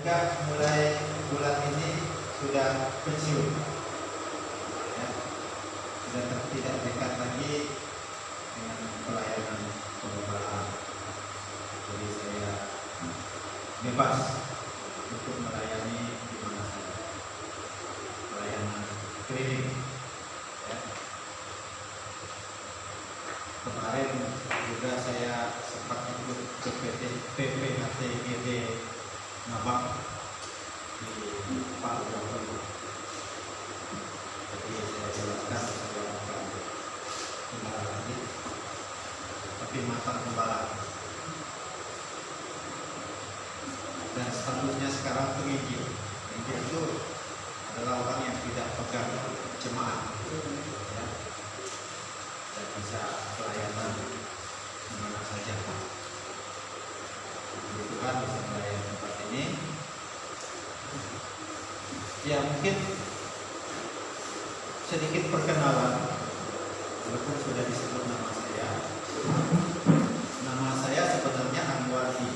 juga mulai bulan ini sudah pensiun, ya. Sudah tidak dekat lagi dengan pelayanan penggembalaan. Jadi saya bebas untuk melayani di mana saja, pelayanan keliling, ya. Kemarin juga saya sempat ikut ke PPHTGD Nabang di Palu. Jadi saya jelaskan saya bukan gembala lagi, tapi mantan gembala. Dan statusnya sekarang penginjil. Penginjil itu adalah orang yang tidak pegang jemaat, ya. Dan bisa pelayanan di mana saja. Tuhan bisa melayani tempat ini. Ya, mungkin sedikit perkenalan, walaupun sudah disebut nama saya. Nama saya sebenarnya Anwardi.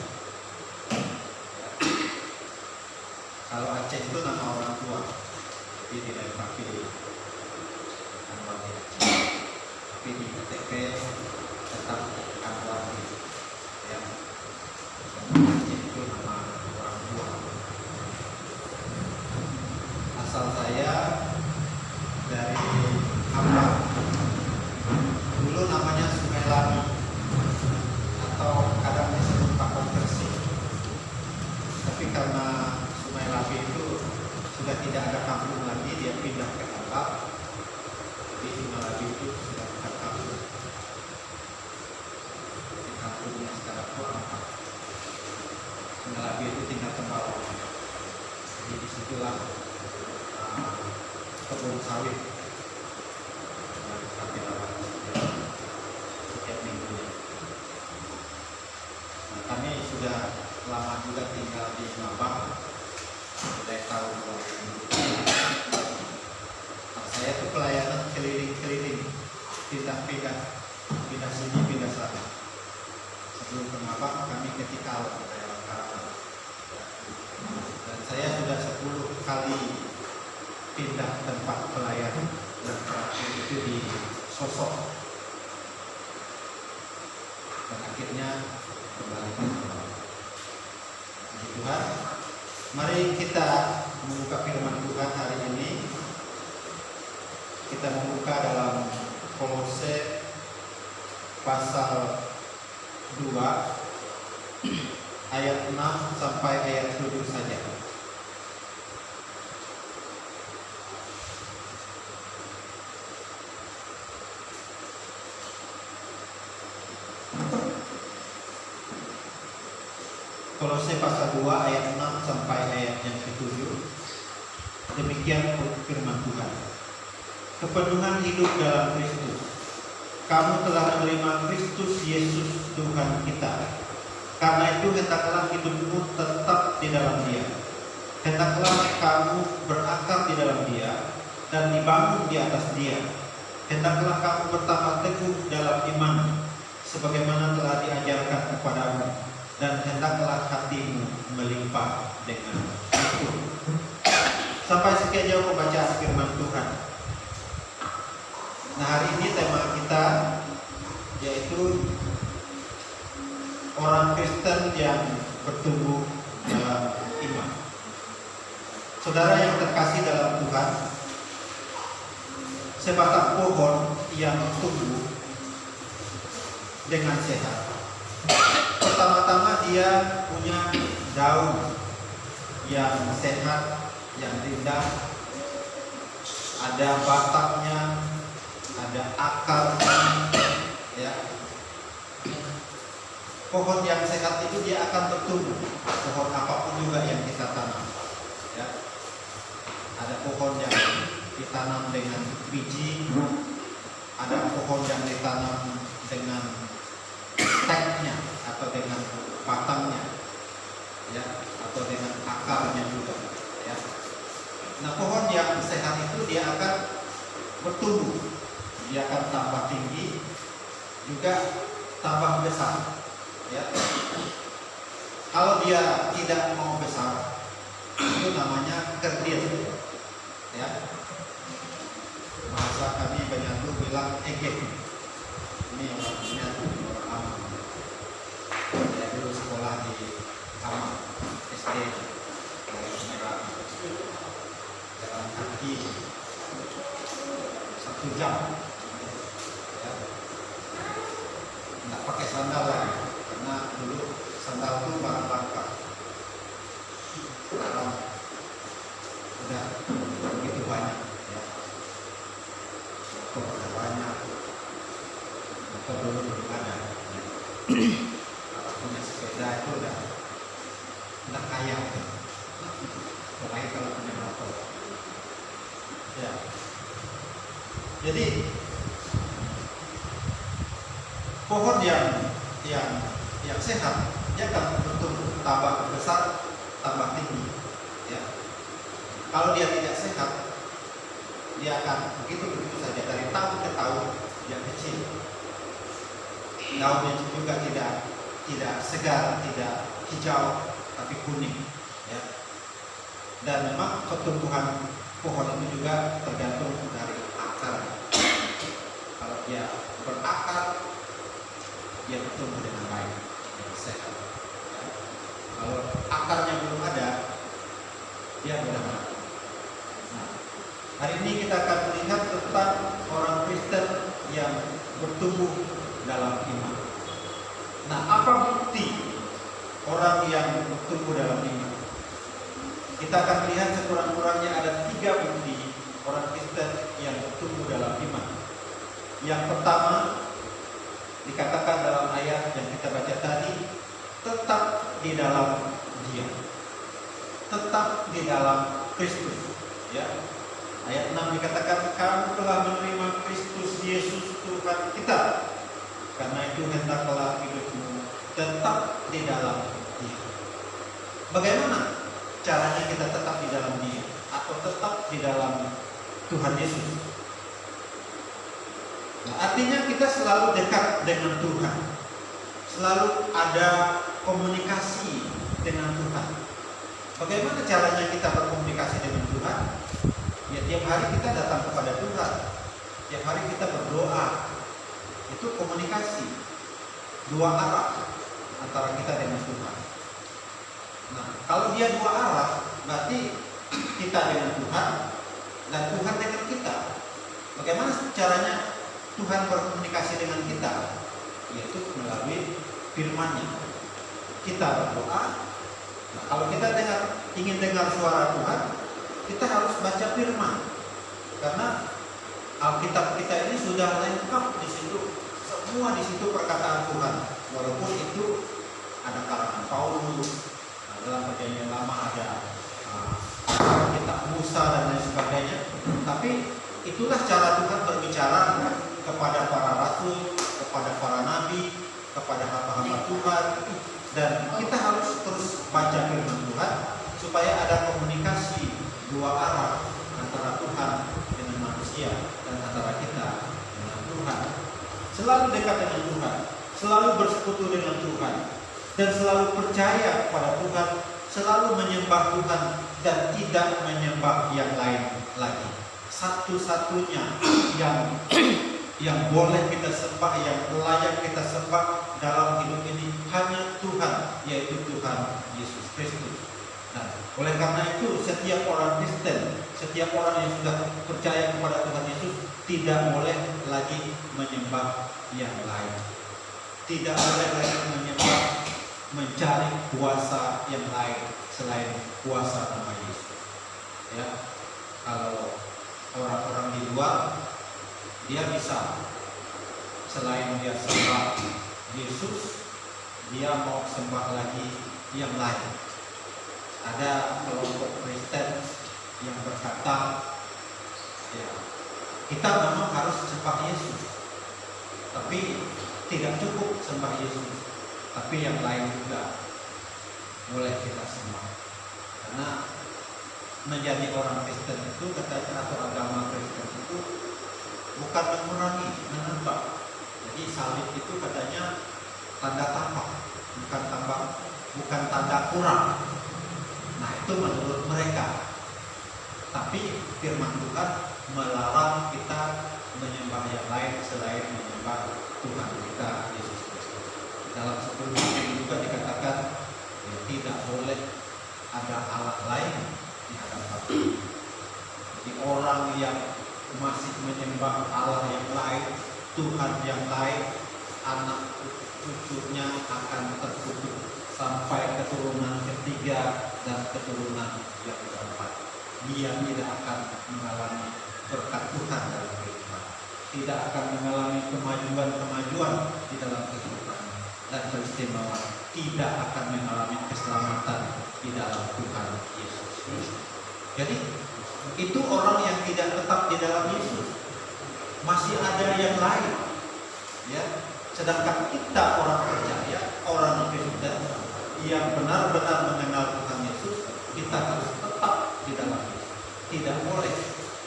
Kalau Aceh itu nama orang tua, jadi tidak pakai Anwardi Aceh. Tapi di KTP tetap Anwardi, ya. Aceh itu nama orang tua. Asal saya dari Ambang. Dulu namanya Sungai Lami, atau kadang disebut Pakon Kersik. Tapi karena Sungai Lami itu sudah tidak ada kampung lagi, dia pindah ke Ambang. Jadi Sungai Lami itu sudah bukan kampung. Jadi kampungnya sekarang itu Ambang. Sungai Lami itu tinggal kembali. Jadi disitulah kebun sawit yang kami rawat setiap minggunya. Nah, kami sudah lama juga tinggal di Mabang, mulai tahun 2000. Nah, saya tuh pelayanan keliling-keliling, pindah-pindah sini, pindah sana. Sebelum ke Mabang kami ke Tikal, daerah Karawang. Dan saya sudah 10 kali pindah tempat pelayanan, dan terakhir itu di Sosok, dan akhirnya kembali ke Mabang. Puji Tuhan. Mari kita membuka firman Tuhan hari ini. Kita membuka dalam Kolose pasal 2 ayat 6 sampai ayat 7 saja. Kolose pasal 2 ayat 6 sampai ayat yang ke-7. Demikian firman Tuhan. Kepenuhan hidup dalam Kristus. Kamu telah menerima Kristus Yesus Tuhan kita. Karena itu hendaklah hidupmu tetap di dalam Dia. Hendaklah kamu berakar di dalam Dia dan dibangun di atas Dia. Hendaklah kamu bertambah teguh dalam iman, sebagaimana telah diajarkan kepadamu. Dan hendaklah hatimu melimpah dengan syukur. Sampai sekian jauh pembacaan firman Tuhan. Nah, hari ini tema kita yaitu orang Kristen yang bertumbuh dalam iman. Saudara yang terkasih dalam Tuhan, sebatang pohon yang tumbuh dengan sehat. Pertama-tama dia punya daun yang sehat, yang rindang, ada batangnya, ada akarnya, ya. Pohon yang sehat itu dia akan bertumbuh. Pohon apapun juga yang kita tanam, ya. Ada pohon yang ditanam dengan biji, ada pohon yang ditanam dengan steknya atau dengan batangnya, ya, atau dengan akarnya juga, ya. Nah, pohon yang sehat itu dia akan bertumbuh, dia akan tambah tinggi, juga tambah besar, ya. Kalau dia tidak mau besar, merah jalan kaki 1 jam, ya. Nggak pakai sandal lagi, karena dulu sandal itu barang langka. Sekarang udah begitu banyak, ya. Motor udah banyak, motor dulu belum ada. Ya. Kalau punya sepeda itu udah kaya, apalagi kalau punya motor. Ya. Jadi pohon yang sehat dia akan bertumbuh tambah besar, tambah tinggi. Ya. Kalau dia tidak sehat, dia akan begitu saja dari tahun ke tahun dia kecil. Daunnya juga tidak segar, tidak hijau, tapi kuning. Ya. Dan memang pertumbuhan pohon itu juga tergantung dari akar. Kalau dia berakar, dia bertumbuh dengan baik, dengan sehat. Ya. Kalau akarnya belum ada, dia mudah mati. Nah, hari ini kita akan melihat tentang orang Kristen yang bertumbuh dalam iman. Nah, apa bukti orang yang bertumbuh dalam iman? Kita akan melihat sekurang-kurangnya ada 3 bukti orang Kristen yang bertumbuh dalam iman. Yang pertama, dikatakan dalam ayat yang kita baca tadi, tetap di dalam Dia, tetap di dalam Kristus. Ya, ayat 6 dikatakan, kamu telah menerima Kristus Yesus Tuhan kita, karena itu hendaklah hidupmu tetap di dalam Dia. Bagaimana caranya kita tetap di dalam Dia atau tetap di dalam Tuhan Yesus? Nah, artinya kita selalu dekat dengan Tuhan, selalu ada komunikasi dengan Tuhan. Bagaimana caranya kita berkomunikasi dengan Tuhan? Ya, tiap hari kita datang kepada Tuhan, tiap hari kita berdoa. Itu komunikasi 2 arah antara kita dengan Tuhan. Nah, kalau dia 2 arah, berarti kita dengan Tuhan dan Tuhan dengan kita. Bagaimana caranya Tuhan berkomunikasi dengan kita? Yaitu melalui firman-Nya. Kita berdoa. Nah, kalau kita ingin dengar suara Tuhan, kita harus baca firman. Karena Alkitab kita ini sudah lengkap di situ. Semua di situ perkataan Tuhan. Walaupun itu ada karangan Paulus, dalam perjanjian lama ada kitab Musa dan lain sebagainya. Tapi itulah cara Tuhan berbicara kepada para rasul, kepada para nabi, kepada hamba-hamba Tuhan. Dan kita harus terus baca firman Tuhan supaya ada komunikasi 2 arah antara Tuhan dengan manusia dan antara kita dengan Tuhan. Selalu dekat dengan Tuhan, selalu bersekutu dengan Tuhan, dan selalu percaya kepada Tuhan, selalu menyembah Tuhan dan tidak menyembah yang lain lagi. Satu-satunya yang boleh kita sembah, yang layak kita sembah dalam hidup ini hanya Tuhan, yaitu Tuhan Yesus Kristus. Nah, oleh karena itu setiap orang Kristen, setiap orang yang sudah percaya kepada Tuhan Yesus tidak boleh lagi menyembah yang lain. Tidak boleh lagi menyembah, mencari kuasa yang lain selain kuasa nama Yesus. Ya, kalau orang-orang di luar, dia bisa selain dia sembah Yesus, dia mau sembah lagi yang lain. Ada kelompok Kristen yang berkata, ya, kita memang harus sembah Yesus, tapi tidak cukup sembah Yesus, tapi yang lain juga boleh kita sembah. Karena menjadi orang Kristen itu, katanya, atau agama Kristen itu bukan mengurangi, menambah. Jadi salib itu katanya tanda tambah, bukan tanda kurang. Nah, itu menurut mereka. Tapi firman Tuhan melarang kita menyembah yang lain selain menyembah Tuhan kita Yesus Kristus. Dalam 10 ayat juga dikatakan, ya, tidak boleh lain di hadapan. Jadi orang yang masih menyembah Allah yang lain, Tuhan yang lain, anak cucunya akan terkutuk sampai keturunan ketiga dan keturunan yang keempat. Dia tidak akan mengalami berkat Tuhan dalam kehidupan, tidak akan mengalami kemajuan di dalam kehidupan, dan teristimewa tidak akan mengalami keselamatan di dalam Tuhan Yesus. Jadi itu orang yang tidak tetap di dalam Yesus. Masih ada yang lain, ya. Sedangkan kita orang percaya, orang Kristen yang benar-benar mengenal Tuhan Yesus, kita harus tetap di dalam Yesus. Tidak boleh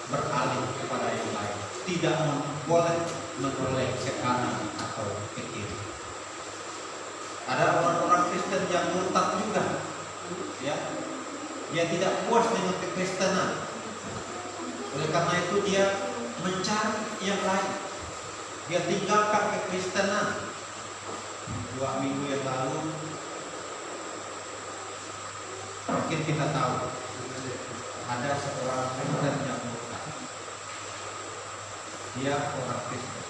beralih kepada yang lain, tidak boleh menoleh ke kanan atau ke kiri. Ada orang-orang Kristen yang murtad juga, ya. Dia tidak puas dengan kekristenan. Oleh karena itu dia mencari yang lain. Dia tinggalkan kekristenan. 2 minggu yang lalu mungkin kita tahu ada seorang Kristen yang murtad. Dia orang Kristen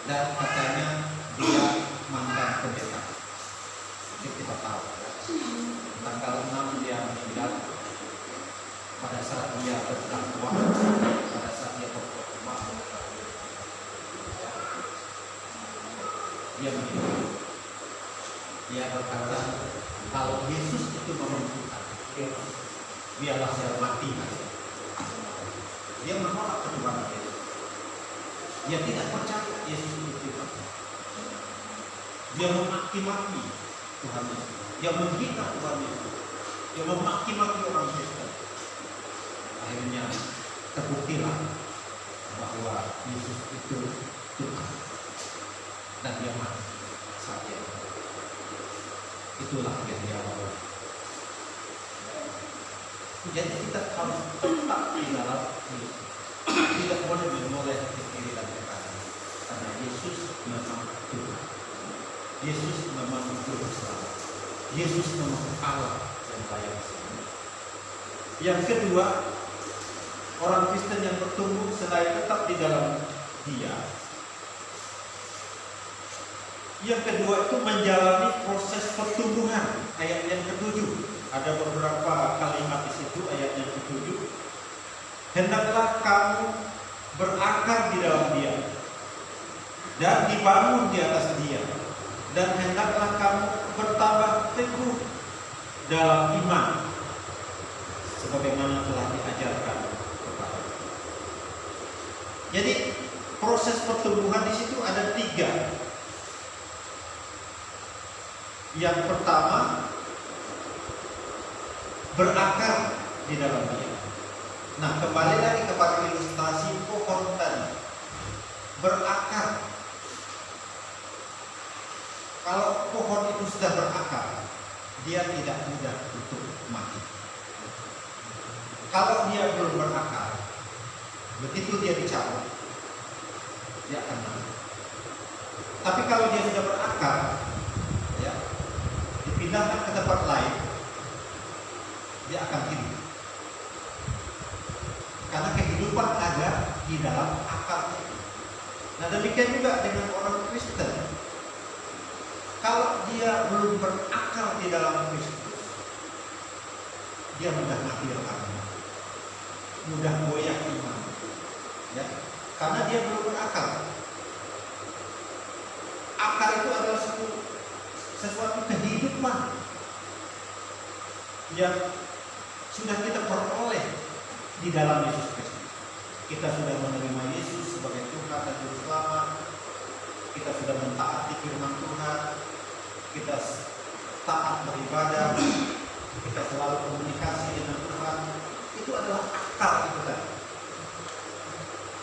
dan katanya dia mantan pendeta. Jadi kita tahu tanggal 6 dia meninggal pada saat dia berdakwah, pada saat dia berkhotbah. Dia meninggal. Dia berkata, kalau Yesus itu memang Tuhan, biarlah saya mati. Dia menolak ketuhanan Yesus. Dia tidak percaya Yesus itu Tuhan. Dia memaki-maki Tuhan Yesus. Dia menghina Tuhan Yesus. Dia memaki-maki orang Kristen. Akhirnya terbuktilah bahwa Yesus itu Tuhan dan dia mati saat dia mati. Itulah yang dia lakukan. Jadi kita harus tetap di dalam Yesus. Tidak boleh menoleh ke kiri dan ke kanan, karena Yesus memang Tuhan. Yesus memang Juru Selamat. Yesus memang Allah yang layak disembah. Yang kedua, orang Kristen yang bertumbuh selain tetap di dalam Dia, yang kedua itu menjalani proses pertumbuhan. Ayat yang ke-7 ada beberapa kalimat di situ. Ayat yang ke-7, hendaklah kamu berakar di dalam Dia dan dibangun di atas Dia, dan hendaklah kamu bertambah teguh dalam iman sebagaimana telah diajarkan kepada. Jadi proses pertumbuhan di situ ada 3. Yang pertama, berakar di dalam Dia. Nah, kembali lagi kepada ilustrasi pohon tadi. Berakar. Kalau pohon itu sudah berakar, dia tidak mudah untuk mati. Kalau dia belum berakar, begitu dia dicabut, dia akan mati. Tapi kalau dia sudah berakar, ya, dipindahkan ke tempat lain, dia akan hidup. Karena kehidupan ada di dalam akarnya. Nah, demikian juga dengan orang Kristen. Kalau dia belum berakar di dalam Kristus, dia mudah mati akarnya, mudah goyah iman, ya, karena dia belum berakar. Akar itu adalah sesuatu kehidupan yang sudah kita peroleh di dalam Yesus Kristus. Kita sudah menerima Yesus sebagai Tuhan dan Juru Selamat. Kita sudah mentaati firman Tuhan. Kita taat beribadah. Kita selalu komunikasi dengan Tuhan. Itu adalah akar itu kan.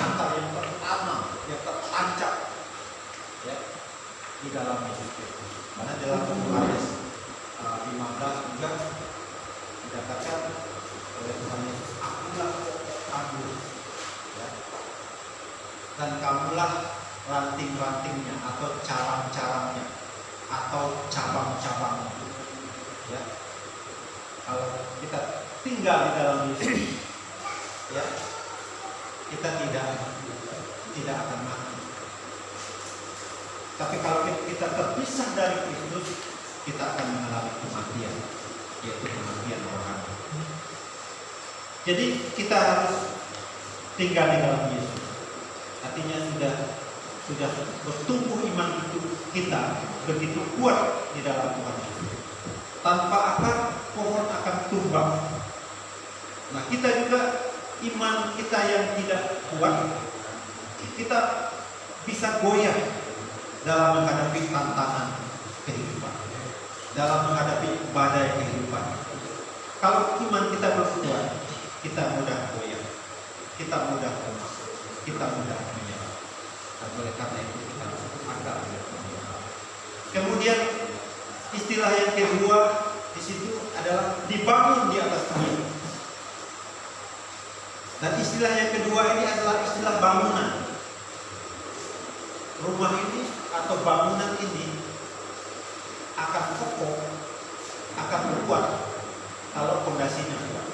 Akar yang tertanam, yang tertancap, ya, di dalam Yesus Kristus. Karena dalam Yohanes 15 juga dikatakan oleh Tuhan Yesus, akulah pokok anggur, ya, dan kamulah ranting-rantingnya atau carang-carangnya atau cabang-cabangnya, ya. Kalau kita tinggal di dalam Yesus, ya, kita tidak akan mati. Tapi kalau kita terpisah dari Kristus, kita akan mengalami kematian, yaitu kematian rohani. Jadi kita harus tinggal di dalam Yesus. Artinya sudah bertumbuh iman itu kita begitu kuat di dalam Tuhan Yesus. Tanpa akar, pohon akan tumbang. Nah, kita juga iman kita yang tidak kuat, kita bisa goyah dalam menghadapi tantangan kehidupan, dalam menghadapi badai kehidupan. Kalau iman kita berkuat, kita mudah goyah, kita mudah lemah, kita mudah menyerah. Dan oleh karena itu kita harus akar. Kemudian istilah yang kedua di situ adalah dibangun di atas Dia. Dan istilah yang kedua ini adalah istilah bangunan. Rumah ini atau bangunan ini akan kokoh, akan kuat kalau fondasinya kuat.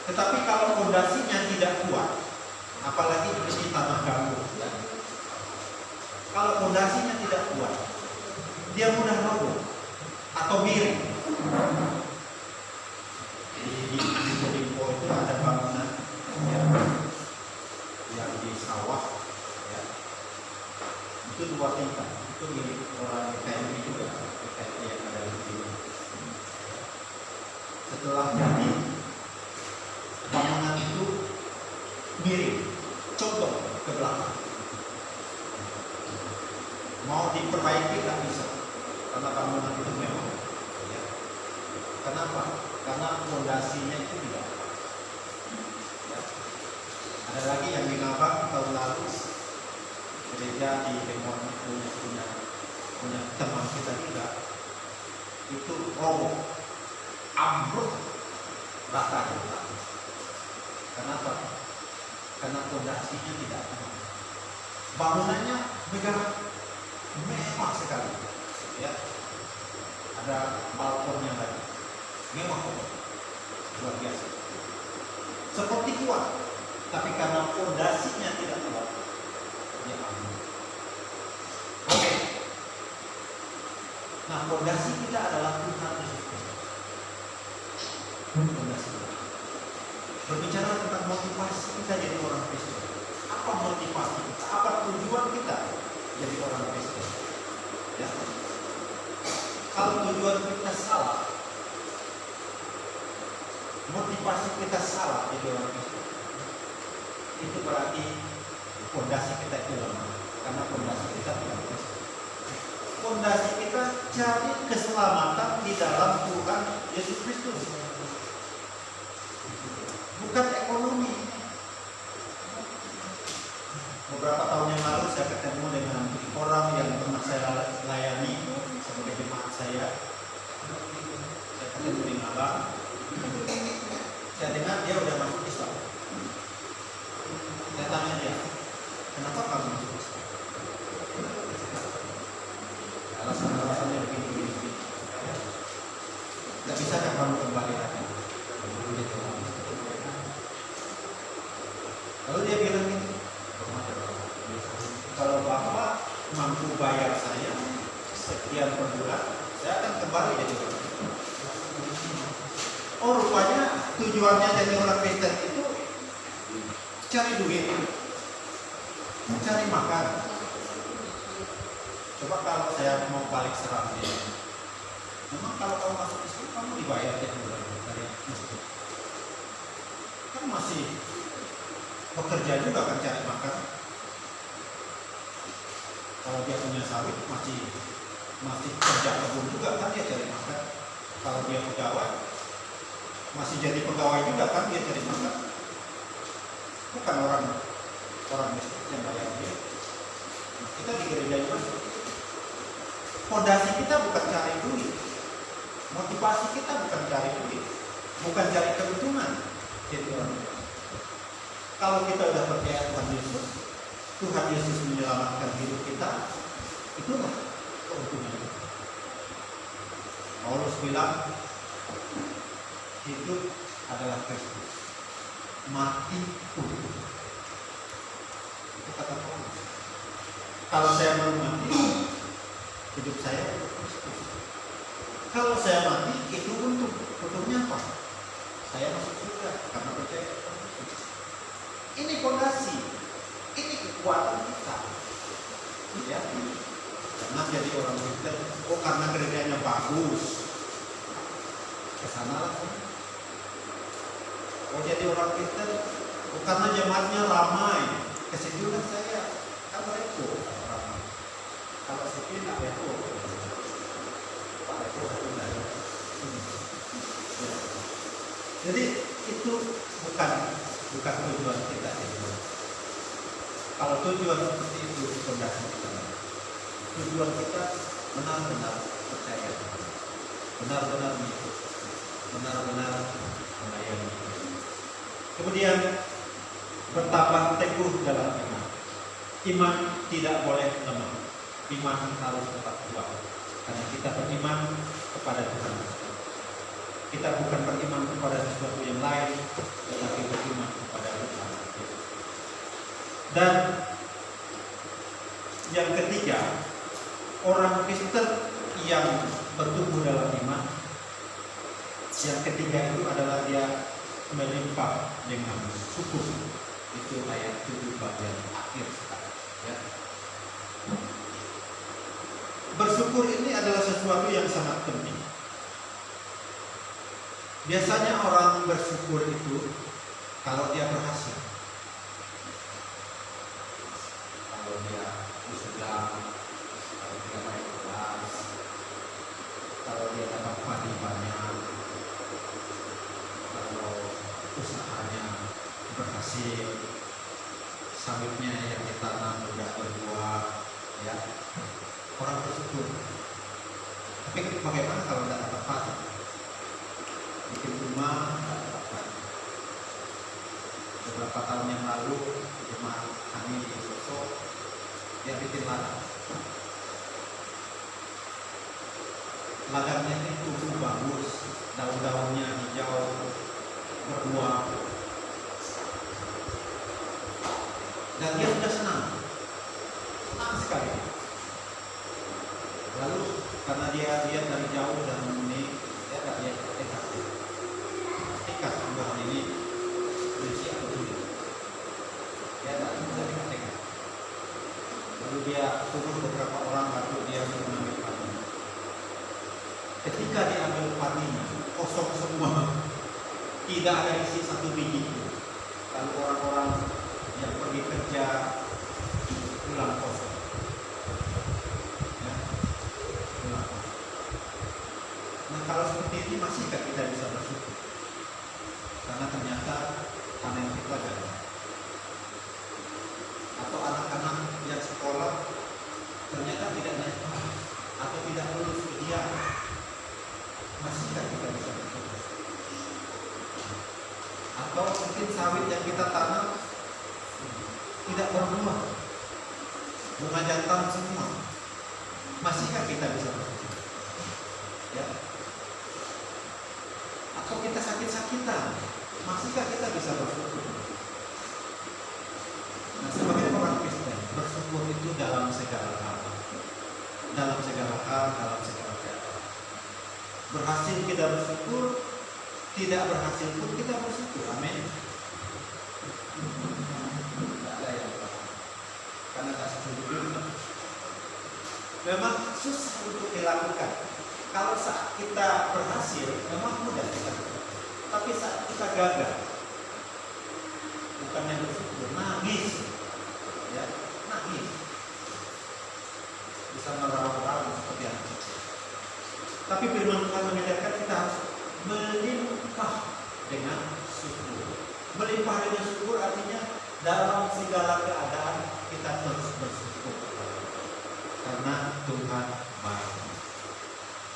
Tetapi kalau fondasinya tidak kuat, apalagi ini tanah gambut, kalau fondasinya tidak kuat, dia mudah roboh atau miring. Di Limpo itu ada bangunan yang di sawah, ya. Itu 2 tingkat, itu milik orang TNI juga, TNI yang ada di sini. Setelah jadi, bangunan itu miring, condong ke belakang. Mau diperbaiki tak bisa, karena bangunan itu memang. Ya. Kenapa? Karena fondasinya itu tidak. Ya. Ada lagi yang di Ngabang tahun lalu, gereja di Demon punya teman kita juga, itu roboh, ambruk, rata. Kenapa? Karena fondasinya tidak kuat. Bangunannya mewah sekali, ya. Ada balkonnya lagi, mewah, luar biasa. Seperti kuat, tapi karena fondasinya tidak kuat, dia ambruk. Oke. Nah, fondasi kita adalah Tuhan Yesus Kristus. Fondasi. Berbicara tentang motivasi kita jadi orang Kristen. Apa motivasi kita? Apa tujuan kita jadi orang Kristen? Ya. Kalau tujuan kita salah, motivasi kita salah jadi orang Kristen, itu berarti fondasi kita itu lemah. Karena fondasi kita tidak Kristen. Fondasi kita cari keselamatan di dalam Tuhan Yesus Kristus, bukan ekonomi. Beberapa tahun yang lalu saya ketemu dengan orang yang pernah saya layani sebagai jemaat saya. Saya ketemu di Ngabang. Saya dengar dia udah masuk Islam. Saya tanya dia, kenapa kamu masuk Islam? Alasan-alasannya begini. Tidak bisa kamu kembali lagi. Lalu dia bilang ini, kalau Bapak mampu bayar saya sekian per bulan, saya akan kembali jadi orang. Oh, rupanya tujuannya jadi orang Kristen itu cari duit, cari makan. Coba kalau saya mau balik serang dia, memang kalau kamu masuk Islam kamu dibayar tiap bulan dari masjid. Kan masih bekerja juga kan cari makan. Kalau dia punya sawit masih kerja kebun juga kan dia cari makan. Kalau dia pegawai masih jadi pegawai juga kan dia cari makan. Bukan orang miskin yang bayar dia. Nah, kita di gereja juga fondasi kita bukan cari duit, motivasi kita bukan cari duit, bukan cari keuntungan. Jadi orang, kalau kita sudah percaya Tuhan Yesus menyelamatkan hidup kita, itulah keuntungan. Paulus bilang, hidup adalah Kristus, mati untuk. Itu kata Paulus. Kalau saya mau mati, hidup saya untuk Kristus. Kalau saya mati, itu untuknya apa? Saya masuk surga karena percaya kepada Kristus. Ini fondasi, ini kekuatan kita. Ya, karena jadi orang Kristen, karena gerejanya bagus, kesana lah. Jadi orang Kristen, karena jemaatnya ramai, kesejukan saya, kan repo. Kalau sepi tak repo. Pak repo satu dari. Jadi itu bukan tujuan kita. Kalau tujuan seperti itu fondasi kita. Tujuan kita benar-benar percaya, benar-benar mengikut, benar-benar melayani. Kemudian bertambah teguh dalam iman. Iman tidak boleh lemah. Iman harus tetap kuat. Karena kita beriman kepada Tuhan. Kita bukan beriman kepada sesuatu yang lain, tetapi beriman kepada Tuhan. Dan yang ketiga, orang Kristen yang bertumbuh dalam iman, yang ketiga itu adalah dia melimpah dengan syukur. Itu ayat 7 bagian akhir sekali. Ya. Bersyukur ini adalah sesuatu yang sangat penting. Biasanya orang bersyukur itu kalau dia berhasil, kalau dia wisuda, kalau dia naik kelas, kalau dia dapat padi banyak, kalau usahanya berhasil, sawitnya yang ditanam sudah berbuah, ya, orang bersyukur. Tapi bagaimana kalau tidak dapat padi? Bikin rumah tidak dapat padi. Beberapa tahun yang lalu rumah kami di Sosok, dia bikin ladang. Ladangnya ini tumbuh bagus, daun-daunnya hijau, berbuah, dan dia sudah senang sekali. Lalu karena dia lihat dari jauh dan ini, dia tak lihat ikat buah ini berisi atau tidak. Dia tak lihat. Lalu dia suruh beberapa orang bantu dia mengambil padi. Ketika diambil padinya, kosong semua, tidak ada isi satu biji. Lalu orang-orang yang pergi kerja pulang kosong. Ya, pulang kosong. Nah, kalau seperti ini masihkah kita bisa bersyukur? Karena ternyata panen kita gagal. Atau anak-anak yang sekolah ternyata tidak naik kelas atau tidak lulus ujian, masihkah kita bisa bersyukur? Atau mungkin sawit yang kita tanam tidak berbuah, bunga jantan semua, masihkah kita bisa bersyukur? Ya. Atau kita sakit-sakitan, masihkah kita bisa bersyukur? Nah, sebagai orang Kristen, bersyukur itu dalam segala hal, dalam segala keadaan. Berhasil kita bersyukur, tidak berhasil pun kita bersyukur. Amin. Tidak ada yang paham, karena tak setuju. Memang susah untuk dilakukan. Kalau saat kita berhasil, memang mudah kita bersyukur. Tapi saat kita gagal, bukannya bersyukur, nangis, ya, nangis. Bisa merawat-rawat seperti itu. Tapi firman Tuhan mengajarkan kita harus melimpah dengan syukur. Melimpah dengan syukur artinya dalam segala keadaan kita terus bersyukur. Karena Tuhan baik.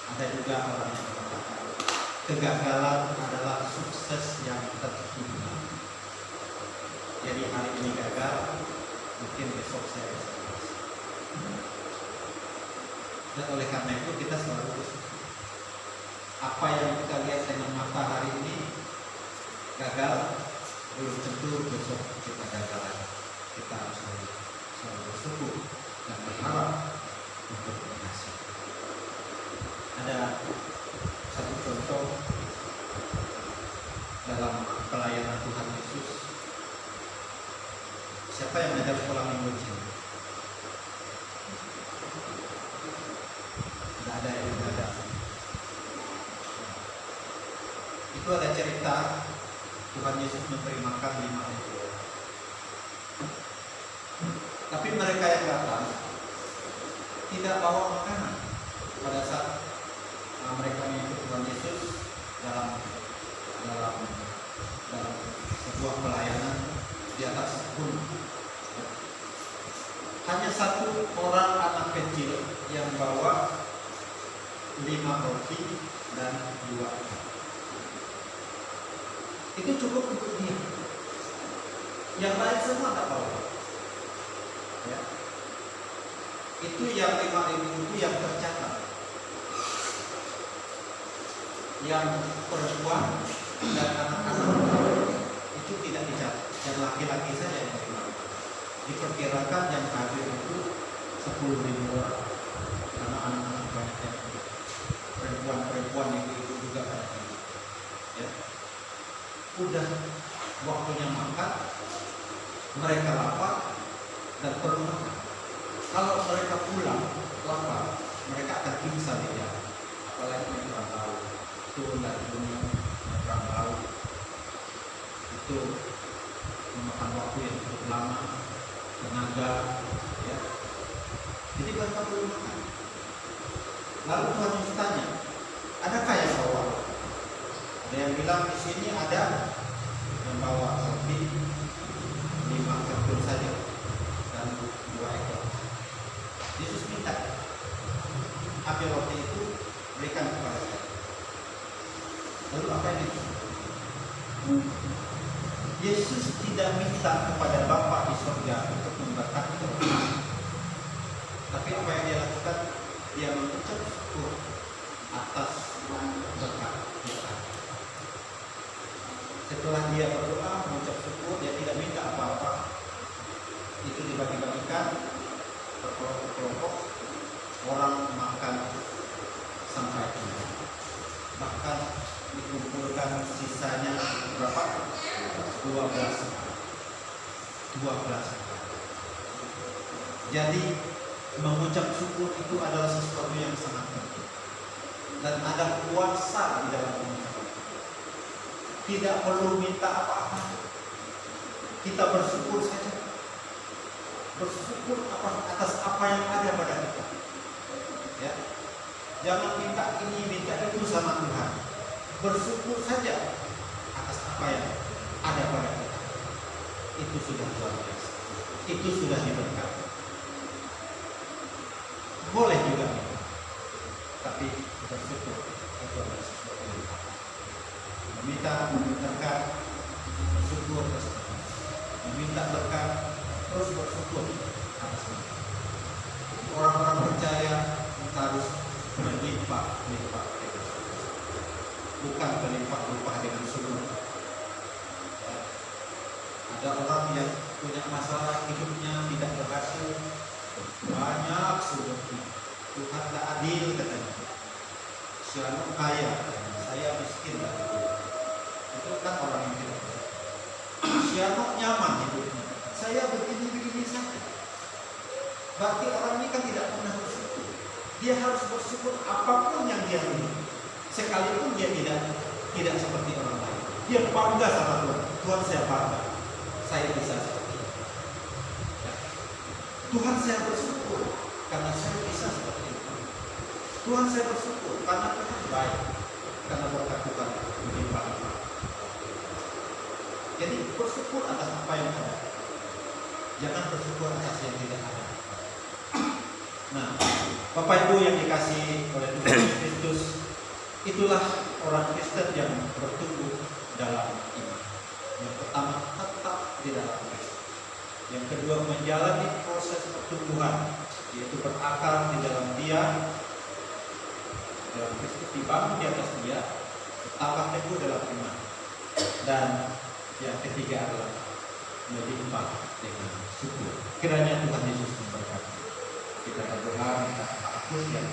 Ada juga orang yang mengatakan kegagalan adalah sukses yang tertunda. Jadi hari ini gagal, mungkin besok saya bisa berhasil. Dan oleh karena itu kita selalu bersyukur. Apa yang kita lihat dengan mata hari ini dalam pelayanan Tuhan Yesus. Siapa yang ngajar sekolah minggu di sini? Tidak ada yang tidak ada. Itu ada cerita Tuhan Yesus memberi makan 5 ekor. Tapi mereka yang datang tidak bawa makanan pada saat mereka mengikut Tuhan Yesus dalam sebuah pelayanan di atas gunung. Hanya 1 orang anak kecil yang bawa 5 roti dan 2 ikan. Itu cukup untuk dia. Yang lain semua tak bawa. Ya. Itu yang 5.000 itu yang tercatat. Yang perempuan dan anak-anak itu tidak dicatat. Yang laki-laki saja yang terima. Diperkirakan yang hadir itu 10.000 orang. Karena anak-anak banyak yang perempuan itu juga banyak. Ya. Udah waktunya makan, mereka lapar dan perlu makan. Kalau mereka pulang lapar, mereka akan pingsan di jalan. Apalagi menyeberang laut, turun dari gunung, menyeberang laut, itu memakan waktu yang cukup lama, tenaga, ya. Jadi mereka perlu makan. Lalu Tuhan Yesus tanya, adakah yang bawa? Ada yang bilang di sini ada yang bawa roti 5 ekor saja dan 2 ekor. Yesus minta, ambil roti itu, berikan kepada saya. Lalu apa yang itu? Yesus tidak minta kepada Bapa di surga untuk memberkati orang. Tapi apa yang dia lakukan? Dia mengucap syukur atas berkat kita. Setelah dia berdoa, mengucap syukur, dia tidak minta apa-apa. Itu dibagi-bagikan berkelompok-kelompok, orang makan sampai kenyang. Bahkan dikumpulkan sisanya berapa? 12. Jadi mengucap syukur itu adalah sesuatu yang sangat penting. Dan ada kuasa di dalam mengucap. Tidak perlu minta apa-apa. Kita bersyukur saja. Bersyukur atas apa yang ada pada kita. Ya. Jangan minta ini, minta itu sama Tuhan. Bersyukur saja atas apa yang ada pada kita. Itu sudah luar biasa. Itu sudah diberkati. Boleh juga, tapi bersyukur itu adalah sesuatu yang utama. Meminta berkat, bersyukur atas Tuhan. Meminta berkat, terus bersyukur atas Tuhan. Orang-orang percaya harus melimpah-limpah, bukan berlimpah-limpah dengan sumber. Ada orang yang punya masalah hidupnya tidak berhasil, banyak sumbernya. Tuhan tak adil katanya. Si anak kaya, saya miskin lah. Itu kan orang yang tidak berhasil. Si anak nyaman hidupnya, saya begini-begini saja. Berarti orang ini kan tidak pernah bersyukur. Dia harus bersyukur apapun yang dia miliki, sekalipun dia tidak seperti orang lain. Dia bangga sama Tuhan. Tuhan, saya bangga, saya bisa seperti ini. Ya. Tuhan, saya bersyukur karena saya bisa seperti itu. Tuhan, saya bersyukur karena Tuhan baik, karena berkat Tuhan berlimpah-limpah. Jadi bersyukur atas apa yang ada. Jangan bersyukur atas yang tidak ada. Nah, Bapak Ibu yang dikasihi oleh Tuhan Kristus, itulah orang Kristen yang bertumbuh dalam iman. Yang pertama, tetap di dalam Kristus. Yang kedua, menjalani proses pertumbuhan, yaitu berakar di dalam Dia, dalam Kristus, dibangun di atas Dia, tambah teguh dalam iman. Dan yang ketiga adalah melimpah dengan syukur. Kiranya Tuhan Yesus memberkati. Kita berdoa minta ampun yang